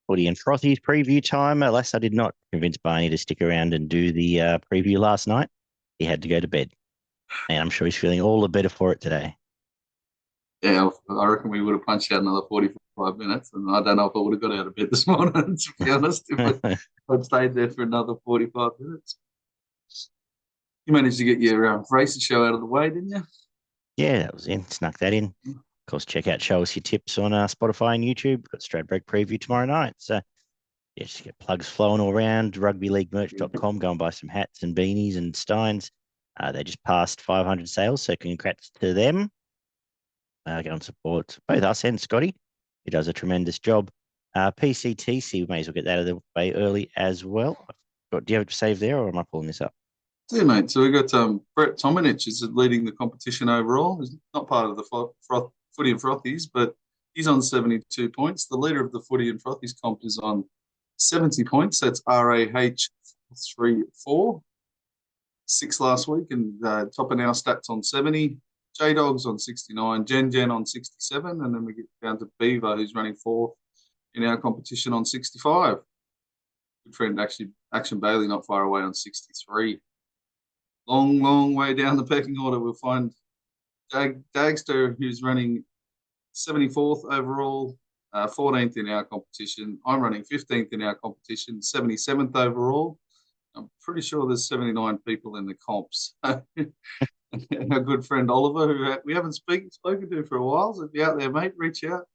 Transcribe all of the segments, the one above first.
Footy and Frothies preview time. Alas, I did not convince Barney to stick around and do the preview last night. He had to go to bed, and I'm sure he's feeling all the better for it today. Yeah, I reckon we would have punched out another 45 minutes, and I don't know if I would have got out of bed this morning, to be honest, if I'd stayed there for another 45 minutes. You managed to get your racing show out of the way, didn't you? Yeah, that was in. Snuck that in. Of course, check out Show Us Your Tips on Spotify and YouTube. Got Straight Break preview tomorrow night. So, yeah, just get plugs flowing all around. Rugbyleaguemerch.com. Go and buy some hats and beanies and steins. They just passed 500 sales, so congrats to them. Go and support both us and Scotty, who does a tremendous job. PCTC, we may as well get that out of the way early as well. Do you have to save there, or am I pulling this up? Yeah, mate. So we got Brett Tominich is leading the competition overall. He's not part of the Footy and Frothies, but he's on 72 points. The leader of the Footy and Frothies comp is on 70 points. That's RAH 3-4. 6 last week, and topping our stats on 70. J-Dogs on 69. Gen on 67. And then we get down to Beaver, who's running fourth in our competition on 65. Good friend, actually, Action Bailey, not far away on 63. Long way down the pecking order. We'll find Dagster, who's running 74th overall, 14th in our competition. I'm running 15th in our competition, 77th overall. I'm pretty sure there's 79 people in the comps. Our good friend Oliver, who we haven't spoken to for a while, so if you're out there, mate, reach out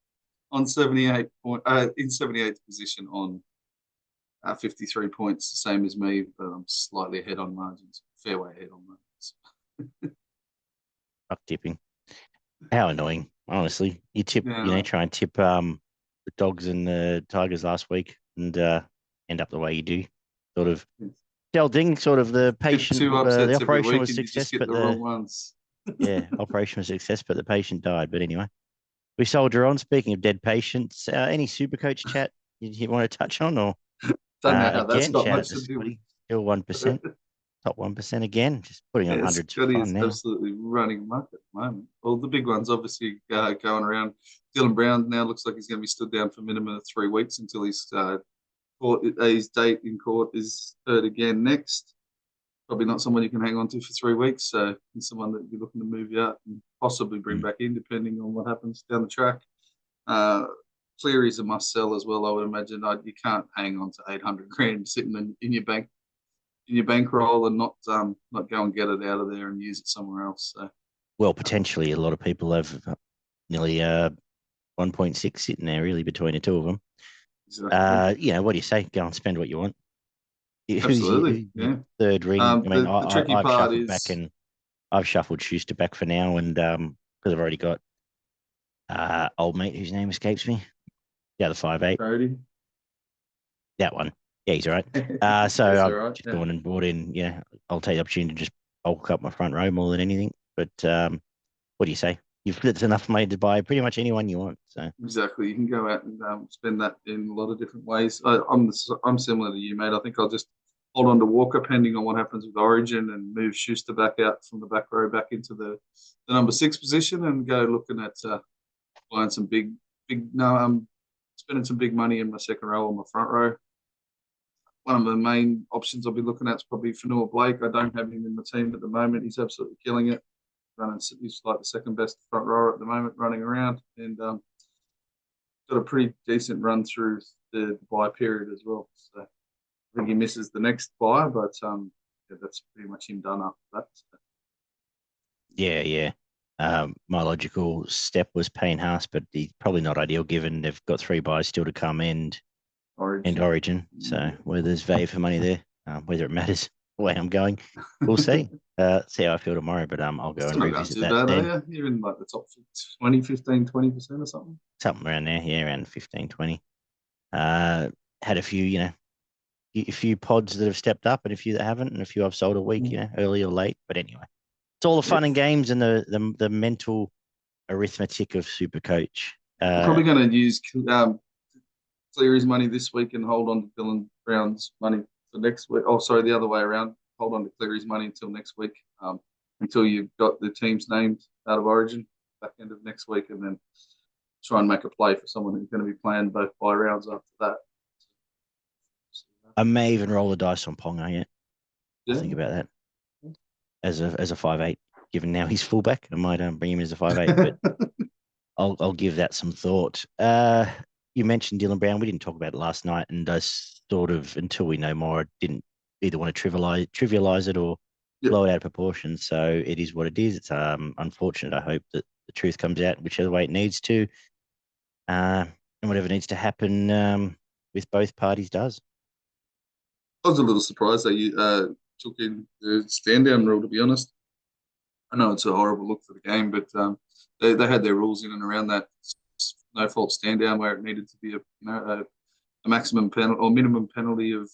on 78 in 78th position on 53 points, the same as me, but I'm slightly ahead on margins, fairway ahead on margins. Up tipping. How annoying, honestly. You tip, Yeah. try and tip the Dogs and the Tigers last week and end up the way you do. Sort of Delding, sort of the patient, Two upsets the operation every week was and you just success, get but the wrong ones. operation was success, but the patient died. But anyway, we soldier on. Speaking of dead patients, any super coach chat you want to touch on, or Don't know how that's again, got shout out much to to do with Scotty, still 1%, top 1% again, just putting on yeah, hundreds for Scotty fun is now. absolutely running amok at the moment. Well, the big ones obviously going around. Dylan Brown now looks like he's going to be stood down for a minimum of 3 weeks until his date in court is heard again next. Probably not someone you can hang on to for 3 weeks. So he's someone that you're looking to move out and possibly bring back in, depending on what happens down the track. Cleary's a must sell as well, I would imagine. You can't hang on to 800 grand sitting in your bankroll and not go and get it out of there and use it somewhere else. So, well, potentially a lot of people have nearly 1.6 sitting there really between the two of them. exactly. What do you say? Go and spend what you want. Absolutely, Your yeah. third ring? I mean, The tricky I've part shuffled back, is and I've shuffled Schuster back for now, and because I've already got old mate whose name escapes me, the other 5'8", Cody. that one. Yeah, he's all right. So That's all I've right. just Yeah. gone and brought in. Yeah, I'll take the opportunity to just bulk up my front row more than anything. But what do you say? It's enough money to buy pretty much anyone you want. So Exactly. You can go out and spend that in a lot of different ways. I'm similar to you, mate. I think I'll just hold on to Walker, pending on what happens with Origin, and move Schuster back out from the back row back into the number 6 position, and go looking at buying some spending some big money in my second row or my front row. One of the main options I'll be looking at is probably Fanua Blake. I don't have him in the team at the moment. He's absolutely killing it. He's like the second best front rower at the moment running around, and got a pretty decent run through the buy period as well. So I think he misses the next buy, but that's pretty much him done after that. So. yeah. My logical step was Payne Haas, but he's probably not ideal given they've got 3 buys still to come and Origin. So whether there's value for money there, whether it matters the way I'm going, we'll see. See how I feel tomorrow, but I'll go and revisit too that bad, then. are you? You're in like the top 20, 15, 20% or something? Something around there, yeah, around 15, 20. Had a few, a few pods that have stepped up and a few that haven't, and a few I've sold a week, early or late. But anyway, it's all the fun and games and the mental arithmetic of Supercoach. I'm probably going to use Cleary's money this week and hold on to Dylan Brown's money for next week. Oh, sorry, the other way around. Hold on to Cleary's money until next week, until you've got the teams named out of Origin back end of next week, and then try and make a play for someone who's going to be playing both bye rounds after that. I may even roll the dice on Ponga yet. Yeah. Think about that as a 5'8", given now he's fullback. I might bring him as a 5'8", but I'll give that some thought. You mentioned Dylan Brown. We didn't talk about it last night, and I sort of, until we know more, I didn't either want to trivialize it or blow it out of proportion. So it is what it is. It's unfortunate. I hope that the truth comes out whichever way it needs to, and whatever needs to happen with both parties does. I was a little surprised that you took in the stand down rule, to be honest. I know it's a horrible look for the game, but they had their rules in and around that no fault stand down where it needed to be a maximum penalty or minimum penalty of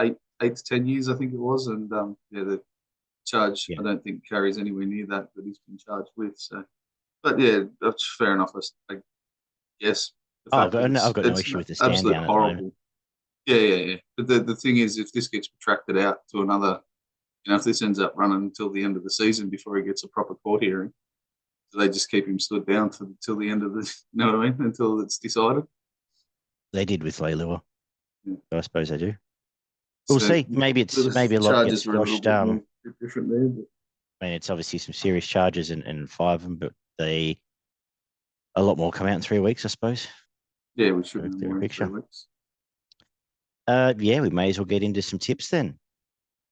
8 to 10 years, I think it was, and the charge I don't think carries anywhere near that he's been charged with. So, but yeah, that's fair enough. I guess. I've got no issue with the stand absolute down. Horrible. Yeah. But the thing is, if this gets protracted out to another, if this ends up running until the end of the season before he gets a proper court hearing, do they just keep him stood down till the end of the, you know what I mean, until it's decided? They did with Leilua. Yeah. So I suppose they do. We'll see. Maybe a lot gets squashed. Different there, but. I mean, it's obviously some serious charges and 5 of them, but a lot more come out in 3 weeks, I suppose. Yeah, we should have more in 3 weeks. Yeah, we may as well get into some tips then.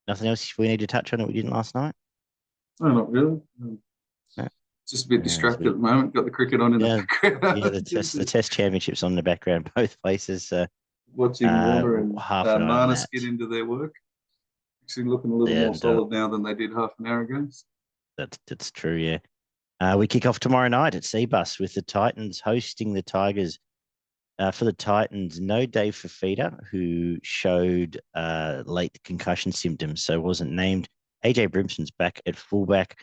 Nothing else we need to touch on that we didn't last night? No, not really. No. Just a bit distracted at the moment. Got the cricket on in the background. Yeah, the test championships on in the background, both places. Watching Warner and Marnus get into their work. Actually looking a little more solid now than they did half an hour ago. That's true, yeah. We kick off tomorrow night at Seabus with the Titans hosting the Tigers. For the Titans, no Dave Fafita, who showed late concussion symptoms, so wasn't named. AJ Brimson's back at fullback.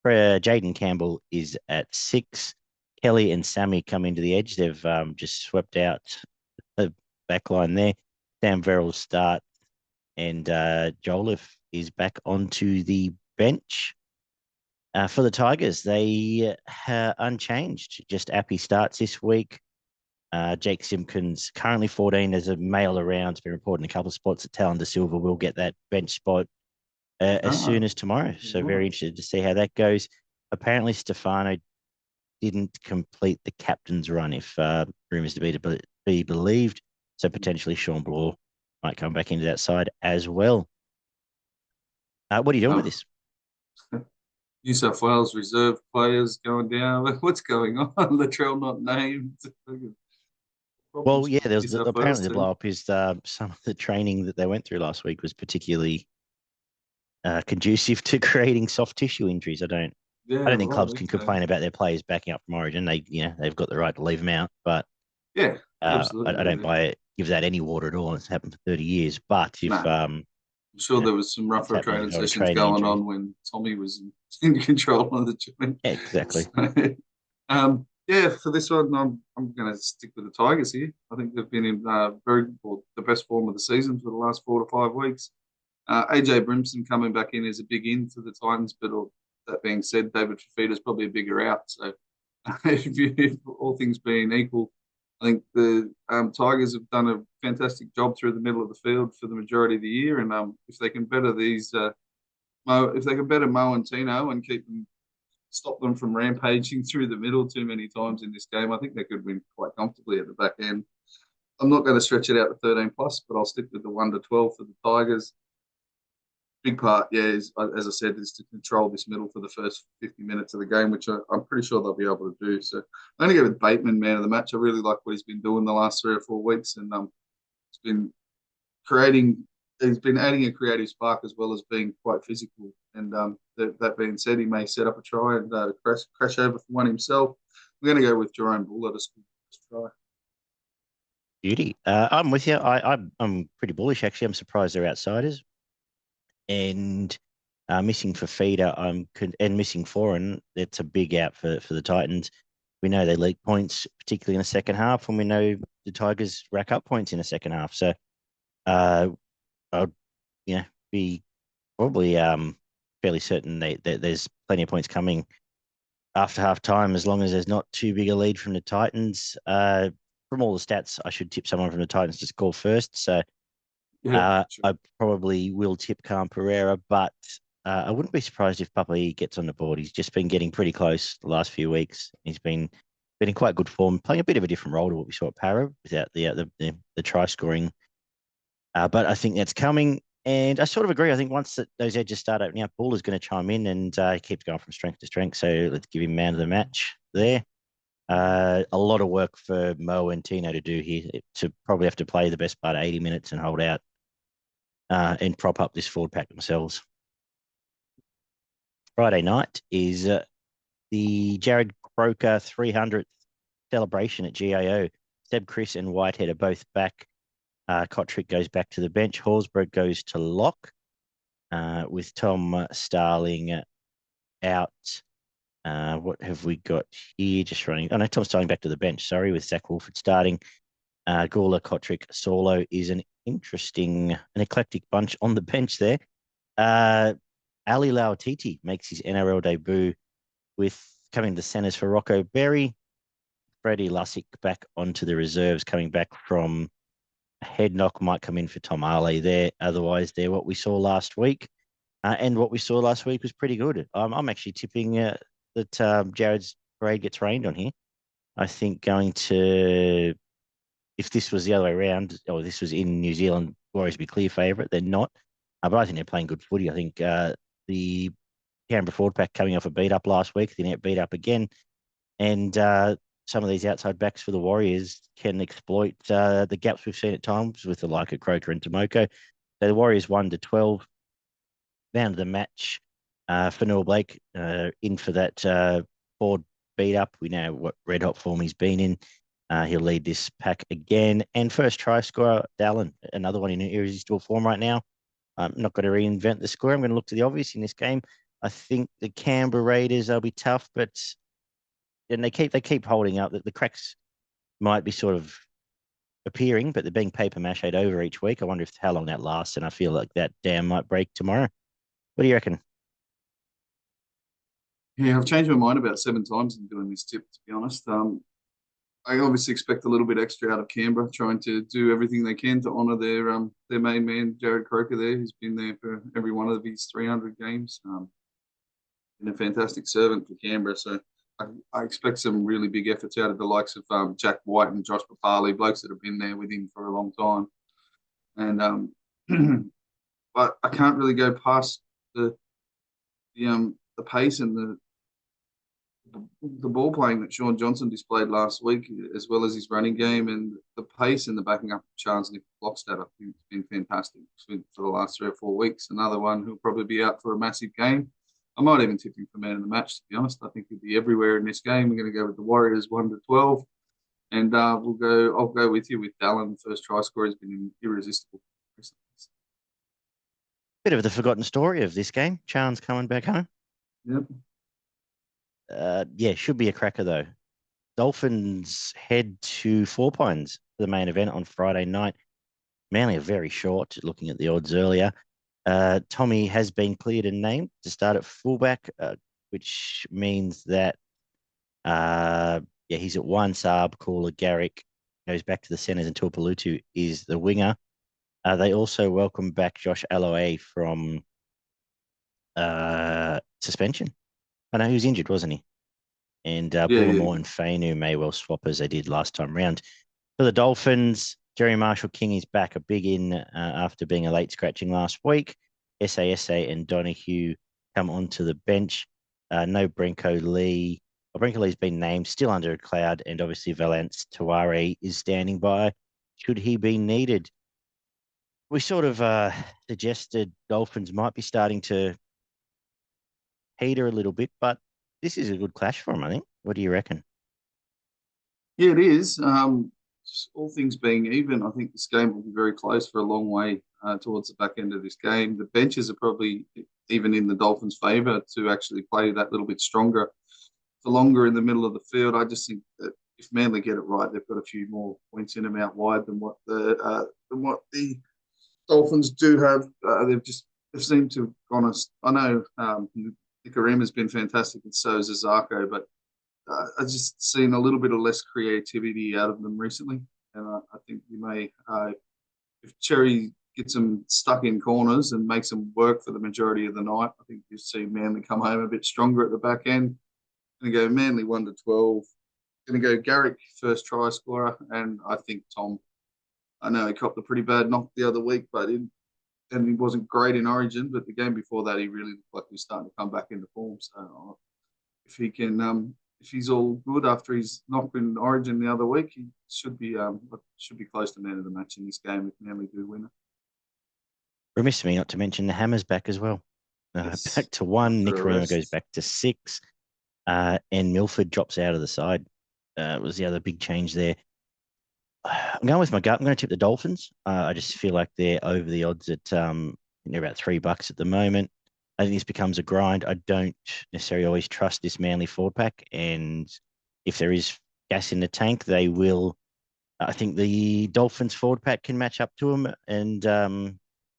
Jaden Campbell is at 6. Kelly and Sammy come into the edge. They've just swept out the back line there. Sam Verrill start, and Jolliffe is back onto the bench. For the Tigers, they are unchanged. Just Appy starts this week. Jake Simpkins, currently 14 as a mail around. It's been reported in a couple of spots at Talon De Silva. Will get that bench spot as soon as tomorrow. So very interested to see how that goes. Apparently, Stefano didn't complete the captain's run, if rumours to be believed. So potentially Sean Bloor might come back into that side as well. What are you doing with this? New South Wales reserve players going down. What's going on? Latrell not named. Well, yeah, there's apparently the blow up is some of the training that they went through last week was particularly conducive to creating soft tissue injuries. I don't think clubs can complain about their players backing up from Origin. They've got the right to leave them out, but absolutely, I don't buy it. Give that any water at all. It's happened for 30 years. But if I'm sure there was some rougher training sessions going on when Tommy was in control of the joint. Yeah, exactly. For this one, I'm going to stick with the Tigers here. I think they've been in the best form of the season for the last 4 to 5 weeks. AJ Brimson coming back in is a big in for the Titans, but that being said, David Fafita is probably a bigger out. So if all things being equal, I think the Tigers have done a fantastic job through the middle of the field for the majority of the year, and if they can better Mo and Tino and stop them from rampaging through the middle too many times in this game, I think they could win quite comfortably at the back end. I'm not going to stretch it out to 13 plus, but I'll stick with the 1 to 12 for the Tigers. Big part, is, as I said, is to control this middle for the first 50 minutes of the game, which I'm pretty sure they'll be able to do. So I'm going to go with Bateman, man of the match. I really like what he's been doing the last 3 or 4 weeks, and he's been adding a creative spark as well as being quite physical. And that being said, he may set up a try and crash over for one himself. I'm going to go with Jerome Buller to score this try. Beauty. I'm with you. I'm pretty bullish, actually. I'm surprised they're outsiders. And missing Fafita and missing Foreign, it's a big out for the Titans. We know they leak points, particularly in the second half, and we know the Tigers rack up points in the second half. So I'll be probably fairly certain that there's plenty of points coming after half time, as long as there's not too big a lead from the Titans. From all the stats, I should tip someone from the Titans to score first. So Yeah, sure. I probably will tip Khan Pereira, but I wouldn't be surprised if Papai gets on the board. He's just been getting pretty close the last few weeks. He's been in quite good form, playing a bit of a different role to what we saw at Para without the try scoring. But I think that's coming. And I sort of agree. I think once those edges start opening up, Bull is going to chime in and he keeps going from strength to strength. So let's give him man of the match there. A lot of work for Mo and Tino to do here to probably have to play the best part of 80 minutes and hold out and prop up this forward pack themselves. Friday night is the Jared Croker 300th celebration at GIO. Seb, Chris, and Whitehead are both back. Kotrick goes back to the bench. Horsburgh goes to lock with Tom Starling out. What have we got here? Just running. Oh, no, Tom Starling back to the bench. Sorry, with Zach Wolford starting. Gawler, Kotrick, Solo is an eclectic bunch on the bench there. Ali Lauatiti makes his NRL debut with coming to centres for Rocco Berry. Freddie Lussick back onto the reserves, coming back from a head knock, might come in for Tom Ali there. Otherwise, they're what we saw last week. And what we saw last week was pretty good. I'm actually tipping that Jared's parade gets rained on here. I think if this was the other way around, or this was in New Zealand, Warriors would be clear favourite. They're not. But I think they're playing good footy. I think the Canberra forward pack coming off a beat up last week, they net beat up again. And some of these outside backs for the Warriors can exploit the gaps we've seen at times with the like of Croker and Tomoko. So the Warriors 1-12. Down to the match for Noah Blake in for that forward beat up. We know what red hot form he's been in. He'll lead this pack again. And first try scorer, Dallin, another one in irresistible form right now. I'm not going to reinvent the score. I'm going to look to the obvious in this game. I think the Canberra Raiders, they'll be tough, but and they keep holding up. The cracks might be sort of appearing, but they're being paper mache'd over each week. I wonder how long that lasts, and I feel like that dam might break tomorrow. What do you reckon? Yeah, I've changed my mind about 7 times in doing this tip, to be honest. I obviously expect a little bit extra out of Canberra, trying to do everything they can to honour their main man, Jared Croker there, who's been there for every one of his 300 games. Been a fantastic servant for Canberra. So I expect some really big efforts out of the likes of Jack White and Josh Papali, blokes that have been there with him for a long time. And but I can't really go past the pace and the ball playing that Sean Johnson displayed last week, as well as his running game and the pace and the backing up of Charles Nick Blockstad. I think it's been fantastic for the last 3 or 4 weeks. Another one who'll probably be out for a massive game. I might even tip him for man of the match, to be honest. I think he'll be everywhere in this game. We're going to go with the Warriors 1-12. And I'll go with you with Dallin. The first try scorer has been irresistible. Bit of the forgotten story of this game. Charn's coming back home. Yep. Yeah, should be a cracker though. Dolphins head to Four Pines for the main event on Friday night. Manly are very short, looking at the odds earlier. Tommy has been cleared and named to start at fullback, which means that he's at 1. Saab, Cooler, Garrick goes back to the centres, and Tuipulotu is the winger. They also welcome back Josh Aloe from suspension. I know he was injured, wasn't he? And Bullimore and Fainu may well swap as they did last time round. For the Dolphins, Jerry Marshall King is back, a big in after being a late scratching last week. SASA and Donahue come onto the bench. No Brenko Lee. Well, Brenko Lee's been named, still under a cloud, and obviously Valence Tuare is standing by should he be needed. We sort of suggested Dolphins might be starting to heater a little bit, but this is a good clash for them, I think. What do you reckon? Yeah, it is. All things being even, I think this game will be very close for a long way towards the back end of this game. The benches are probably even in the Dolphins' favour to actually play that little bit stronger for longer in the middle of the field. I just think that if Manly get it right, they've got a few more points in them out wide than what the Dolphins do have. They've seemed to have gone. I know Nicarima has been fantastic, and so is Zarko, but I've just seen a little bit of less creativity out of them recently. And I think you may, if Cherry gets them stuck in corners and makes them work for the majority of the night. I think you see Manly come home a bit stronger at the back end. Going to go Manly 1-12. Going to go Garrick first try scorer, and I think Tom. I know he copped a pretty bad knock the other week, and he wasn't great in Origin. But the game before that, he really looked like he was starting to come back into form. So if he can, if he's all good after he's knocked in Origin the other week, he should be close to man of the match in this game if Manly do win it. Remiss of me not to mention the Hammers back as well. Yes. Back to 1. After Nicarima arrest. goes back to 6. And Milford drops out of the side. Was the other big change there. I'm going with my gut. I'm going to tip the Dolphins. I just feel like they're over the odds at they're about $3 at the moment. I think this becomes a grind. I don't necessarily always trust this Manly forward pack, and if there is gas in the tank, they will. I think the Dolphins forward pack can match up to them and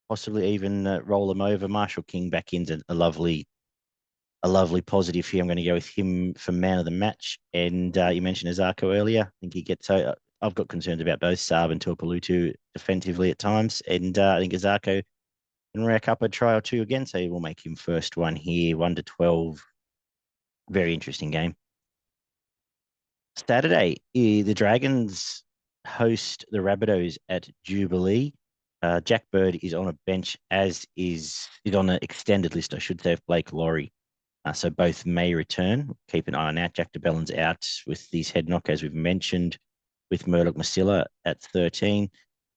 possibly even roll them over. Marshall King back into a lovely positive here. I'm going to go with him for man of the match. And you mentioned Azarko earlier. I think he gets. I've got concerns about both Saab and Tuipulotu defensively at times, and I think Azarko can rack up a try or two again. So we'll make him first one here, 1-12. Very interesting game. Saturday, the Dragons host the Rabbitohs at Jubilee. Jack Bird is on a bench, as is on an extended list, I should say, of Blake Laurie. So both may return. Keep an eye on that. Jack de Bellin's out with his head knock, as we've mentioned, with Murdoch Masilla at 13.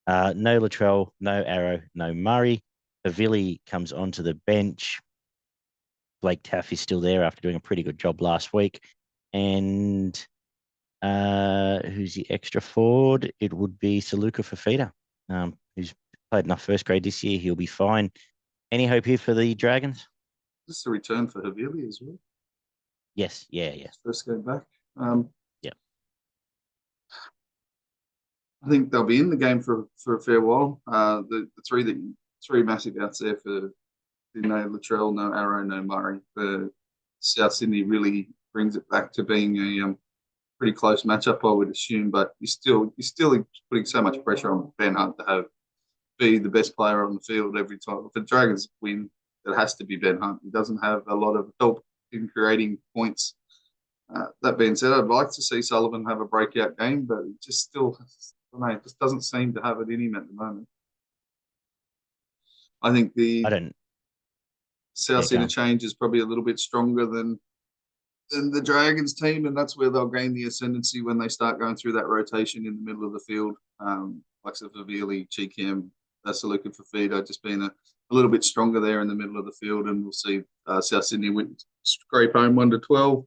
No Latrell, no Arrow, no Murray. Havili comes onto the bench. Blake Taff is still there after doing a pretty good job last week. And who's the extra forward? It would be Saluka Fafita, who's played enough first grade this year. He'll be fine. Any hope here for the Dragons? This is a return for Havili as well. Yes, yeah. First game back. Yeah. I think they'll be in the game for a fair while. The three massive outs there for no Latrell, no Arrow, no Murray. For South Sydney really brings it back to being a pretty close matchup, I would assume. But you're still putting so much pressure on Ben Hunt to be the best player on the field every time. If the Dragons win, it has to be Ben Hunt. He doesn't have a lot of help in creating points. That being said, I'd like to see Sullivan have a breakout game, but it just still, it just doesn't seem to have it in him at the moment. I think the South interchange is probably a little bit stronger than the Dragons team, and that's where they'll gain the ascendancy when they start going through that rotation in the middle of the field. Like Savili, Cheekham, Saluka Fafita just being a little bit stronger there in the middle of the field, and we'll see South Sydney scrape home 1-12.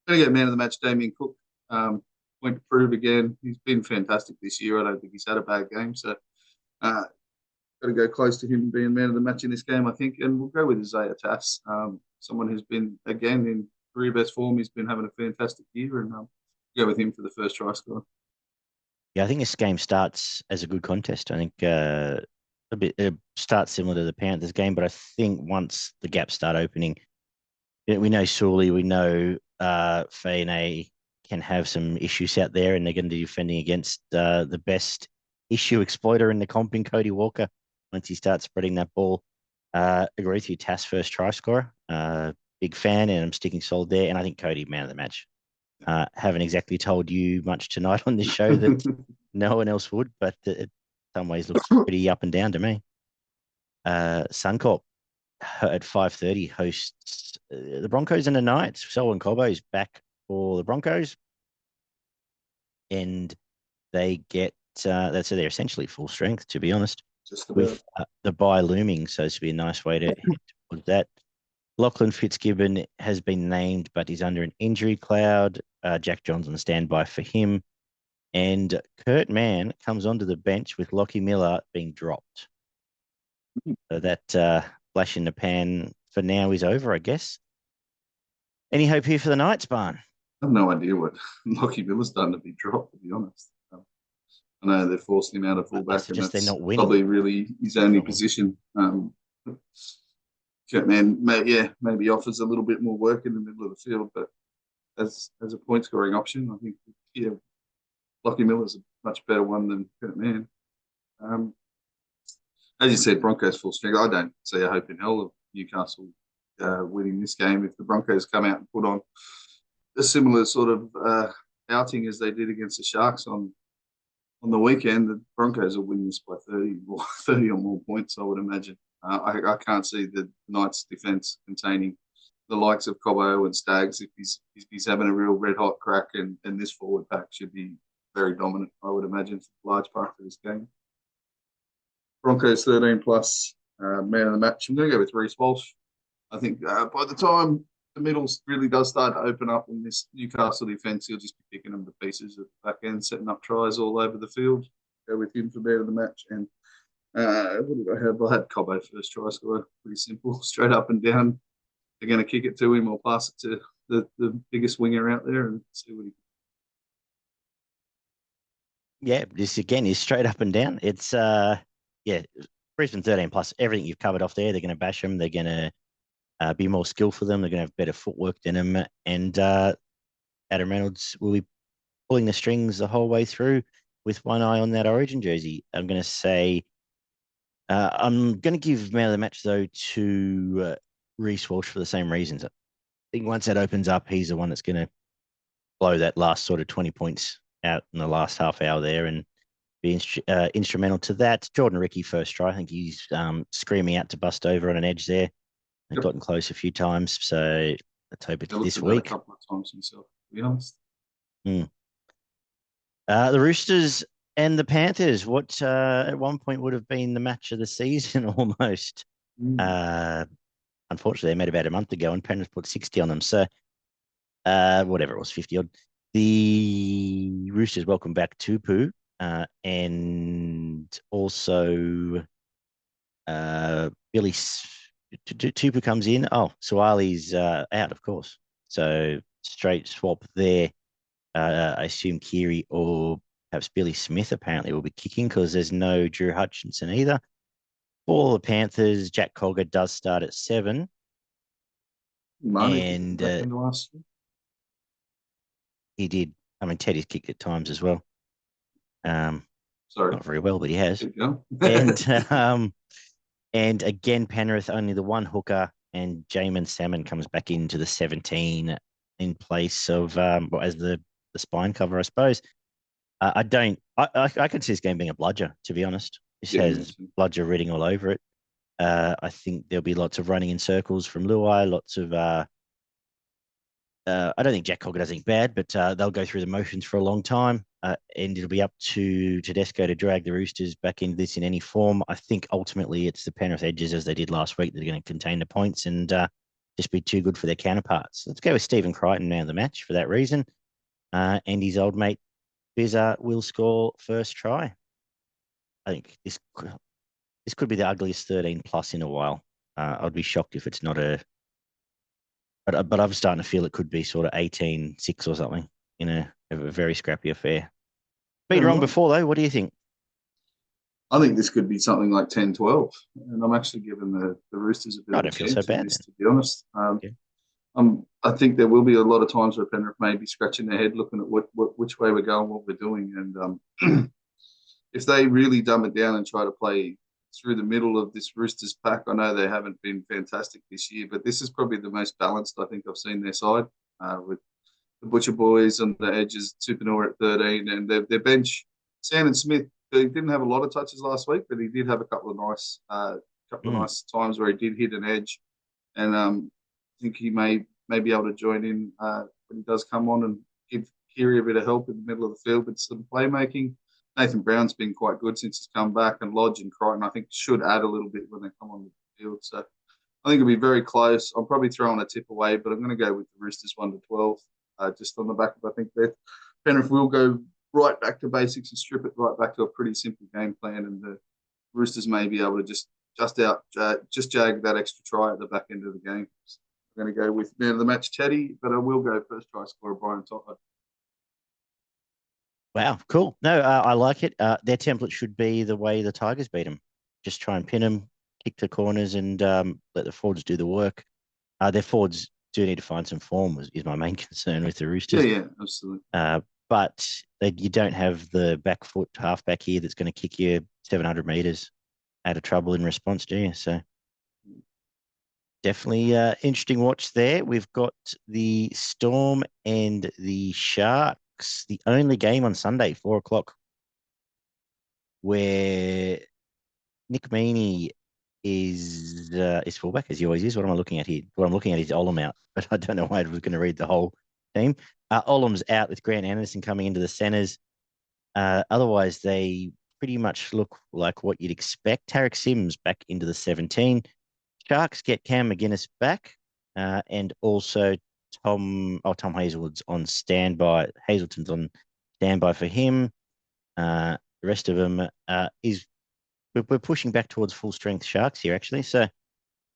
Going to get man of the match, Damien Cook. Went to prove again. He's been fantastic this year. I don't think he's had a bad game. So got to go close to him being man of the match in this game, I think. And we'll go with Isaiah Tass, someone who's been, again, in career best form. He's been having a fantastic year, and go with him for the first try score. Yeah, I think this game starts as a good contest. I think it starts similar to the Panthers game, but I think once the gaps start opening, we know Sawley, we know Faye can have some issues out there, and they're going to be defending against the best issue exploiter in the comp in Cody Walker once he starts spreading that ball. Agree with you, Tass first try scorer. Big fan, and I'm sticking solid there. And I think Cody, man of the match. Haven't exactly told you much tonight on this show that no one else would, but it in some ways looks pretty up and down to me. Suncorp at 5:30 hosts the Broncos and the Knights. Selwyn Cobbo's back for the Broncos, and they get so they're essentially full strength, to be honest, with the bye looming. So this would be a nice way to head towards that. Lachlan Fitzgibbon has been named, but he's under an injury cloud. Jack John's on standby for him. And Kurt Mann comes onto the bench with Lockie Miller being dropped. So that flash in the pan for now is over, I guess. Any hope here for the Knights, Barn? I have no idea what Lockie Miller's done to be dropped, to be honest. I know they're forcing him out of fullback, and that's not probably really his only position. Kurt Mann, maybe offers a little bit more work in the middle of the field, but as a point scoring option, I think Lockie Miller's a much better one than Kurt Mann. As you said, Broncos full strength. I don't see a hope in hell of Newcastle winning this game. If the Broncos come out and put on a similar sort of outing as they did against the Sharks on the weekend, the Broncos will win this by 30 or more points, I would imagine. I can't see the Knights' defence containing the likes of Cobbo and Staggs if he's having a real red-hot crack, and this forward pack should be very dominant, I would imagine, for large parts of this game. Broncos 13 plus, man of the match. I'm going to go with Reece Walsh. I think by the time the middle really does start to open up in this Newcastle defence, he'll just be picking them to pieces at the back end, setting up tries all over the field. Go with him for man of the match. And what did I have? I had Cobbo first try scorer. Pretty simple, straight up and down. They're going to kick it to him or pass it to the biggest winger out there and see what he. Yeah, this again is straight up and down. It's Brisbane 13 plus. Everything you've covered off there, they're going to bash them. They're going to be more skillful for them. They're going to have better footwork than them. And Adam Reynolds will be pulling the strings the whole way through with one eye on that Origin jersey. I'm going to say I'm going to give man of the match, though, to Reece Walsh for the same reasons. I think once that opens up, he's the one that's going to blow that last sort of 20 points out in the last half hour there and be instrumental to that. Jordan Ricky first try. I think he's screaming out to bust over on an edge there. They've gotten close a few times, so let's hope it's this week. A couple of times himself, to be honest. The Roosters and the Panthers, what at one point would have been the match of the season almost. Unfortunately, they met about a month ago, and Penrith put 60 on them. So whatever it was, 50 odd. The Roosters welcome back Tupu, and also Billy. Tupu comes in. Oh, Suwali's out, of course. So straight swap there. I assume Keary or perhaps Billy Smith apparently will be kicking because there's no Drew Hutchinson either. For the Panthers, Jack Cogger does start at 7. And he did. I mean, Teddy's kicked at times as well. Not very well, but he has. And again, Penrith only the one hooker, and Jamin Salmon comes back into the 17 in place of as the spine cover, I suppose. I can see this game being a bludger, to be honest. This has bludger written all over it. I think there'll be lots of running in circles from Luai, lots of I don't think Jack Cogger does anything bad, but they'll go through the motions for a long time, and it'll be up to Tedesco to drag the Roosters back into this in any form. I think ultimately it's the Penrith Edges, as they did last week, that are going to contain the points and just be too good for their counterparts. Let's go with Stephen Crichton now the match for that reason. And his old mate Bizza will score first try. I think this could be the ugliest 13 plus in a while. I'd be shocked if it's not a. But I'm starting to feel it could be sort of 18-6 or something in a very scrappy affair. Been wrong before, though. What do you think? I think this could be something like 10-12. And I'm actually giving the Roosters a bit of a chance so bad, to be honest. I think there will be a lot of times where Penrith may be scratching their head looking at which way we're going, what we're doing. And if they really dumb it down and try to play through the middle of this Roosters pack, I know they haven't been fantastic this year, but this is probably the most balanced I think I've seen their side, with the Butcher Boys on the edges, Tupanua at 13, and their bench. Sandon Smith, he didn't have a lot of touches last week, but he did have a couple of nice times where he did hit an edge, and I think he may be able to join in when he does come on and give Keary a bit of help in the middle of the field with some playmaking. Nathan Brown's been quite good since he's come back, and Lodge and Crichton, I think, should add a little bit when they come on the field. So I think it'll be very close. I'm probably throwing a tip away, but I'm going to go with the Roosters 1-12, just on the back of, I think that Penrith will go right back to basics and strip it right back to a pretty simple game plan, and the Roosters may be able to just jag that extra try at the back end of the game. So I'm going to go with man of the match, Teddy, but I will go first try scorer Brian To'o. Wow, cool. No, I like it. Their template should be the way the Tigers beat them. Just try and pin them, kick the corners, and let the forwards do the work. Their forwards do need to find some form, is my main concern with the Roosters. Yeah, absolutely. But you don't have the back foot halfback here that's going to kick you 700 metres. out of trouble in response, do you? So definitely interesting watch there. We've got the Storm and the Sharks, the only game on Sunday, 4:00, where Nick Meaney is fullback, as he always is. What am I looking at here? What I'm looking at is Olam out, but I don't know why I was going to read the whole team. Olam's out with Grant Anderson coming into the centres. Otherwise, they pretty much look like what you'd expect. Tarek Sims back into the 17. Sharks get Cam McGuinness back, and also Tom Hazelwood's on standby. Hazelton's on standby for him. The rest of them we're pushing back towards full strength Sharks here, actually. So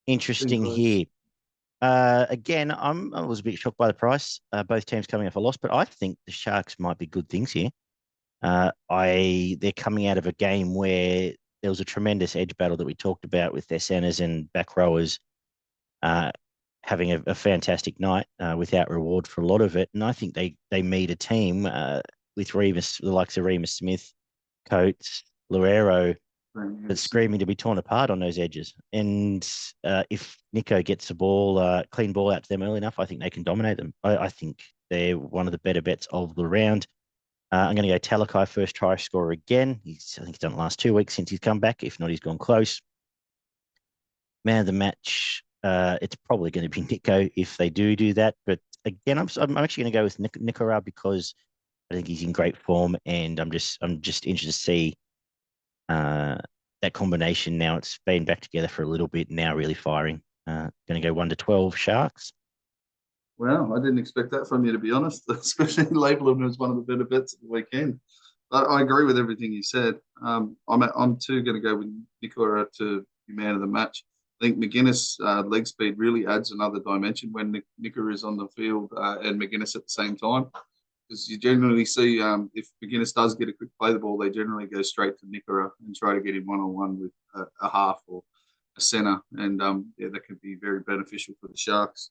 interesting here. Again, I was a bit shocked by the price. Both teams coming off a loss, but I think the Sharks might be good things here. They're coming out of a game where there was a tremendous edge battle that we talked about with their centers and back rowers having a fantastic night without reward for a lot of it. And I think they meet a team with the likes of Remus Smith, Coates, Luero, that's screaming to be torn apart on those edges. And if Nico gets the ball, clean ball out to them early enough, I think they can dominate them. I think they're one of the better bets of the round. I'm going to go Talakai first try scorer again. I think he's done it the last 2 weeks since he's come back. If not, he's gone close. Man of the match, it's probably going to be Nico if they do that. But again, I'm actually going to go with Nicola because I think he's in great form, and I'm just interested to see that combination. Now it's been back together for a little bit, now really firing. Going to go 1-12 Sharks. Wow, I didn't expect that from you, to be honest, especially label him as one of the better bets of the weekend. I agree with everything you said. I'm too going to go with Nicola to be man of the match. I think McGuinness leg speed really adds another dimension when Nicola is on the field and McGuinness at the same time. Because you generally see if McGuinness does get a quick play the ball, they generally go straight to Nicola and try to get him one-on-one with a half or a centre. And, that could be very beneficial for the Sharks.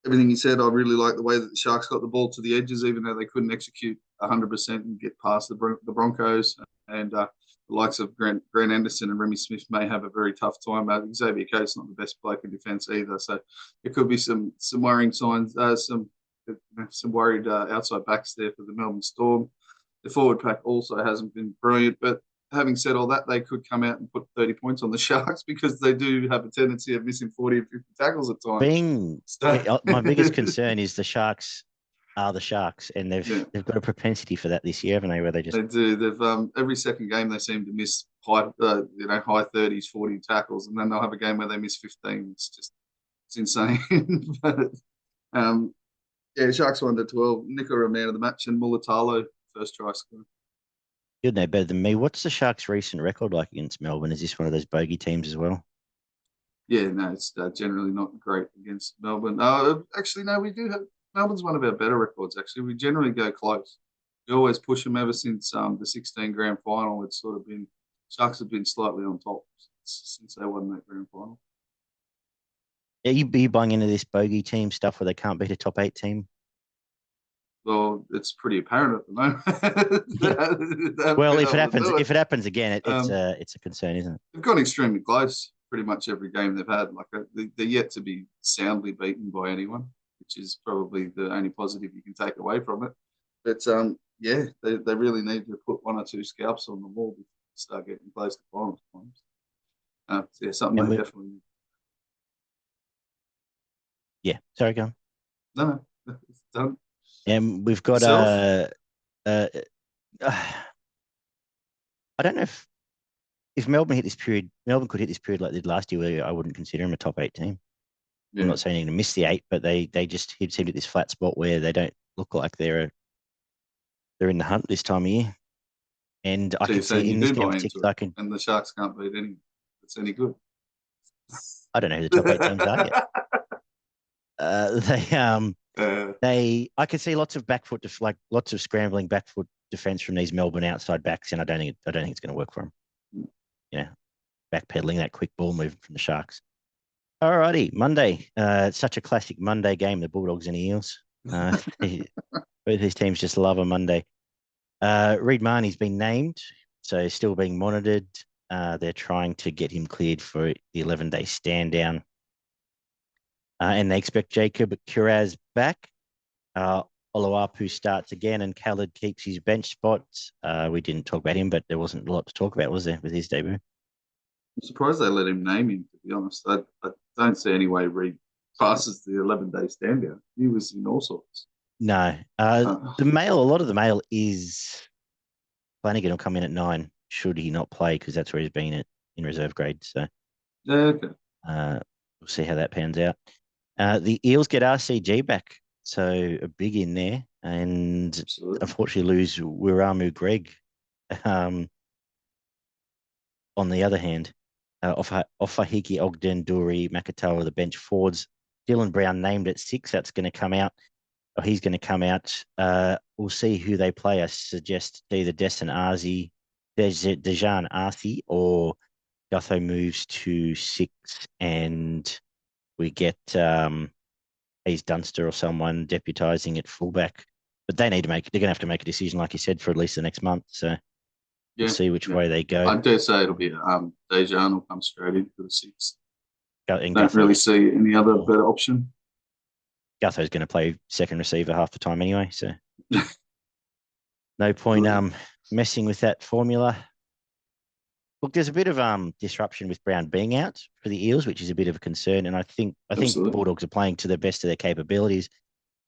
Everything you said, I really like the way that the Sharks got the ball to the edges, even though they couldn't execute 100% and get past the Broncos. And the likes of Grant Anderson and Remy Smith may have a very tough time. Xavier Coates not the best bloke in defence either. So there could be some worrying signs, some worried outside backs there for the Melbourne Storm. The forward pack also hasn't been brilliant, but having said all that, they could come out and put 30 points on the Sharks because they do have a tendency of missing 40 or 50 tackles at times. My biggest concern is the Sharks are the Sharks, and they've got a propensity for that this year, haven't they? Where they do. They've every second game they seem to miss high 30s, 40 tackles, and then they'll have a game where they miss 15. It's insane. But Sharks 1-12. Nicola man of the match, and Mulatalo first try scorer. You'd know better than me. What's the Sharks' recent record like against Melbourne? Is this one of those bogey teams as well? Yeah, no, it's generally not great against Melbourne. Actually, no, we do have Melbourne's one of our better records. Actually, we generally go close. We always push them ever since the 16 grand final. It's sort of been Sharks have been slightly on top since they won that grand final. Yeah, you buying into this bogey team stuff where they can't beat a top 8 team? Well, it's pretty apparent at the moment. Well, if it happens again, it's a concern, isn't it? They've gone extremely close pretty much every game they've had. Like they're yet to be soundly beaten by anyone, which is probably the only positive you can take away from it. But they really need to put 1 or 2 scalps on the wall to start getting close to finals times. Something they definitely need. Yeah, sorry, go on. No, it's done. And we've got I don't know if Melbourne hit this period. Melbourne could hit this period like they did last year, where I wouldn't consider them a top 8 team. Yeah. I'm not saying they're going to miss the 8, but they just seem at this flat spot where they don't look like they're in the hunt this time of year. And I can see in this game particular, and the Sharks can't beat anyone that's any good. I don't know who the top 8 teams are yet. I can see lots of lots of scrambling backfoot defense from these Melbourne outside backs, and I don't think it's going to work for them. Yeah, backpedaling that quick ball move from the Sharks. Alrighty, Monday. It's such a classic Monday game. The Bulldogs and Eels. Both these teams just love a Monday. Reid Marnie's been named. so still being monitored. They're trying to get him cleared for the 11-day stand down. And they expect Jacob Kiraz back. Oluwapu starts again, and Khaled keeps his bench spots. We didn't talk about him, but there wasn't a lot to talk about, was there, with his debut? I'm surprised they let him name him, to be honest. I don't see any way Reed passes the 11-day stand down. He was in all sorts. No. A lot of the mail is Flanagan will come in at 9 should he not play, because that's where he's been in reserve grade. So yeah, okay. We'll see how that pans out. The Eels get RCG back, so a big in there, and unfortunately lose Wiramu Greg. On the other hand, Ofahiki Ogden, Duri, Makatoa, the bench forwards. Dylan Brown named at 6. That's going to come out. He's going to come out. We'll see who they play. I suggest either Dejan Arthi, or Gutho moves to 6, and we get Hayes Dunster or someone deputising at fullback. But they're going to have to make a decision, like you said, for at least the next month. So we'll see which way they go. I dare say it'll be Dejan will come straight into the 6. And don't really see any other better option. Gutho's going to play second receiver half the time anyway, so no point messing with that formula. Look, there's a bit of disruption with Brown being out for the Eels, which is a bit of a concern, and I think the Bulldogs are playing to the best of their capabilities.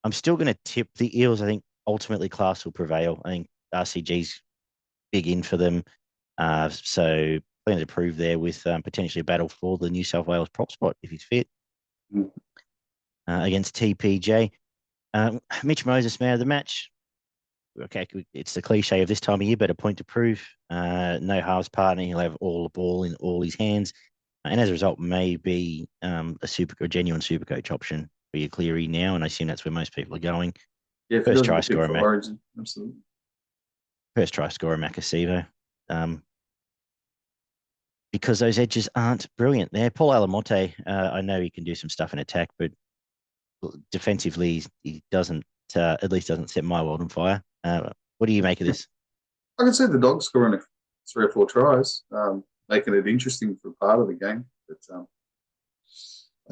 I'm still going to tip the Eels. I think ultimately class will prevail. I think RCG's big in for them, so plenty to prove there with potentially a battle for the New South Wales prop spot if he's fit. Against TPJ. Mitch Moses, man of the match. Okay, it's the cliche of this time of year, but a point to prove. No halves partner. He'll have all the ball in all his hands. And as a result, may be a genuine super coach option for your Cleary now. And I assume that's where most people are going. Yeah, first try scorer, absolutely. First try scorer, Makasivo. Because those edges aren't brilliant there. Paul Alamonte, I know he can do some stuff in attack, but defensively, he doesn't, at least doesn't set my world on fire. What do you make of this? I can see the Dogs scoring 3 or 4 tries, making it interesting for part of the game. But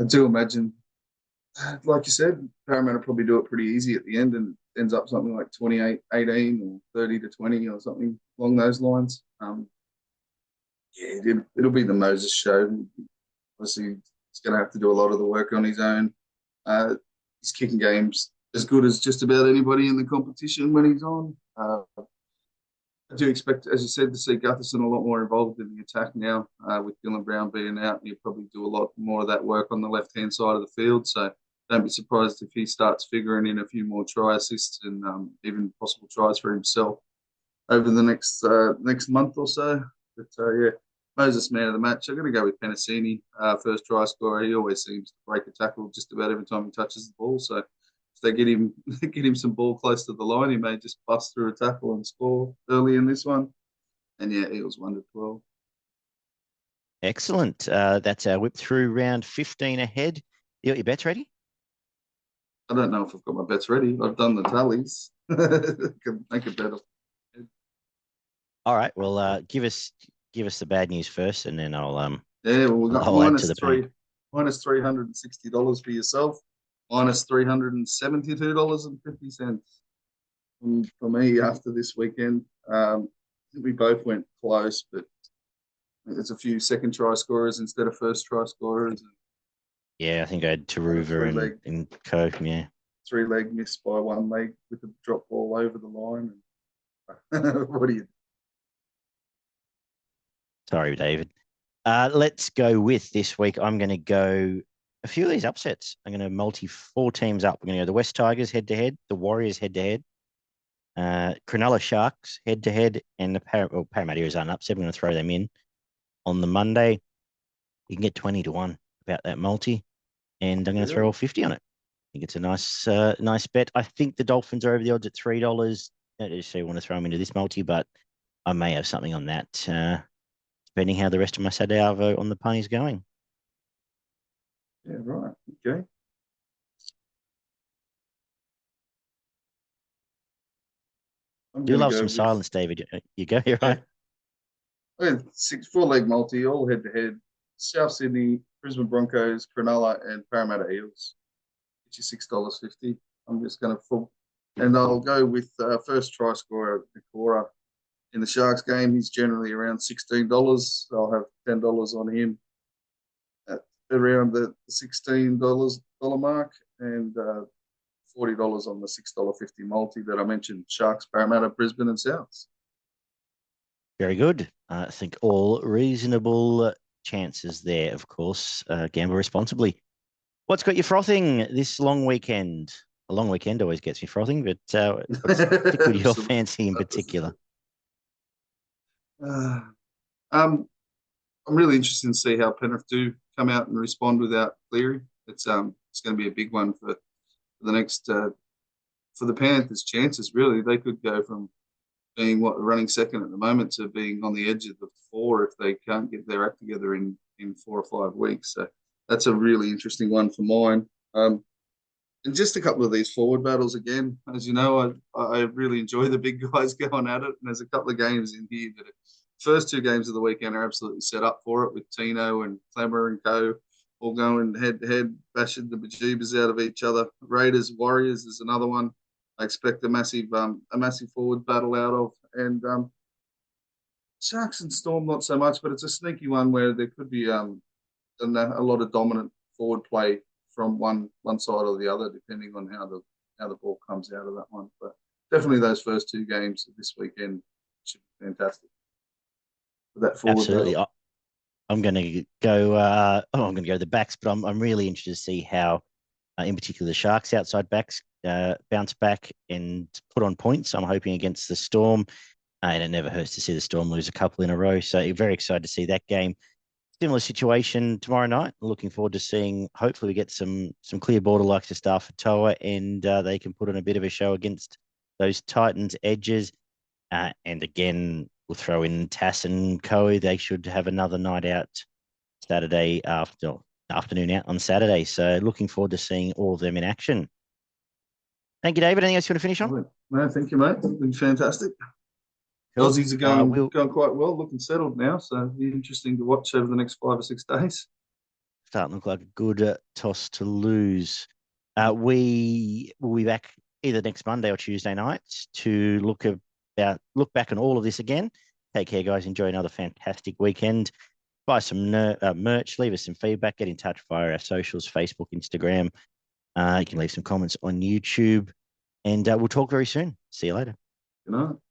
I do imagine, like you said, Parramatta probably do it pretty easy at the end, and ends up something like 28-18 or 30-20 or something along those lines. It'll be the Moses show. Obviously, he's going to have to do a lot of the work on his own. His kicking game's as good as just about anybody in the competition when he's on. I do expect, as you said, to see Gutherson a lot more involved in the attack now, with Dylan Brown being out. He'll probably do a lot more of that work on the left-hand side of the field. So don't be surprised if he starts figuring in a few more try assists and even possible tries for himself over the next month or so. But Moses, man of the match. I'm going to go with Penasini, first try scorer. He always seems to break a tackle just about every time he touches the ball. So if they get him some ball close to the line, he may just bust through a tackle and score early in this one. And Eels 1-12. Excellent. That's our whip through round 15 ahead. You got your bets ready? I don't know if I've got my bets ready. I've done the tallies. Can make it better. All right. Well, give us the bad news first, and then I'll we've got minus $360 for yourself, minus $372.50 for me after this weekend. We both went close, but there's a few second try scorers instead of first try scorers. Yeah, I think I had Taruva and Coke. Yeah, 3 leg missed by 1 leg with a drop ball over the line. What do you? Sorry, David. Let's go with this week. I'm going to go a few of these upsets. I'm going to multi 4 teams up. We're going to go the West Tigers head-to-head, the Warriors head-to-head, Cronulla Sharks head-to-head, and the Parramatta is an upset. I'm going to throw them in on the Monday. You can get 20-1 about that multi, and I'm going to throw all 50 on it. I think it's a nice bet. I think the Dolphins are over the odds at $3. I don't necessarily want to throw them into this multi, but I may have something on that, depending how the rest of my Saturday Arvo on the pony is going. Yeah, right. Okay. Do love some silence, David. You go here, right? Four-leg multi, all head-to-head. South Sydney, Brisbane Broncos, Cronulla, and Parramatta Eels. Which is $6.50. I'm just going to full. And I'll go with first try scorer, Nikora. In the Sharks game, he's generally around $16. So I'll have $10 on him at around the $16 mark, and $40 on the $6.50 multi that I mentioned. Sharks, Parramatta, Brisbane, and Souths. Very good. I think all reasonable chances there, of course. Gamble responsibly. What's got you frothing this long weekend? A long weekend always gets me frothing, but what's particularly your fancy in particular? I'm really interested to see how Penrith do come out and respond without Cleary. It's going to be a big one for the next for the Panthers' chances. Really, they could go from being running second at the moment to being on the edge of the four if they can't get their act together in 4 or 5 weeks. So that's a really interesting one for mine. And just a couple of these forward battles again. As you know, I really enjoy the big guys going at it. And there's a couple of games in here that first 2 games of the weekend are absolutely set up for it, with Tino and Clemmer and co all going head-to-head, bashing the bejeebers out of each other. Raiders, Warriors is another one I expect a massive forward battle out of. And Sharks and Storm, not so much, but it's a sneaky one where there could be a lot of dominant forward play from one side or the other, depending on how the ball comes out of that one. But definitely those first 2 games of this weekend should be fantastic. That forward Absolutely. battle. I'm going to go. I'm going to go the backs, but I'm really interested to see how, in particular, the Sharks outside backs bounce back and put on points. I'm hoping against the Storm, and it never hurts to see the Storm lose a couple in a row. So very excited to see that game. Similar situation tomorrow night. Looking forward to seeing. Hopefully, we get some clear border like to start for Toa, and they can put on a bit of a show against those Titans edges. And again, we'll throw in Tass and Co. They should have another night out Saturday afternoon out on Saturday. So looking forward to seeing all of them in action. Thank you, David. Anything else you want to finish on? No, thank you, mate. It's been fantastic. Cool. Aussies are going quite well, looking settled now. So it'll be interesting to watch over the next 5 or 6 days. Starting to look like a good toss to lose. We will be back either next Monday or Tuesday night to look back on all of this again. Take care, guys. Enjoy another fantastic weekend. Buy some merch. Leave us some feedback. Get in touch via our socials, Facebook, Instagram. You can leave some comments on YouTube. And we'll talk very soon. See you later. Good night.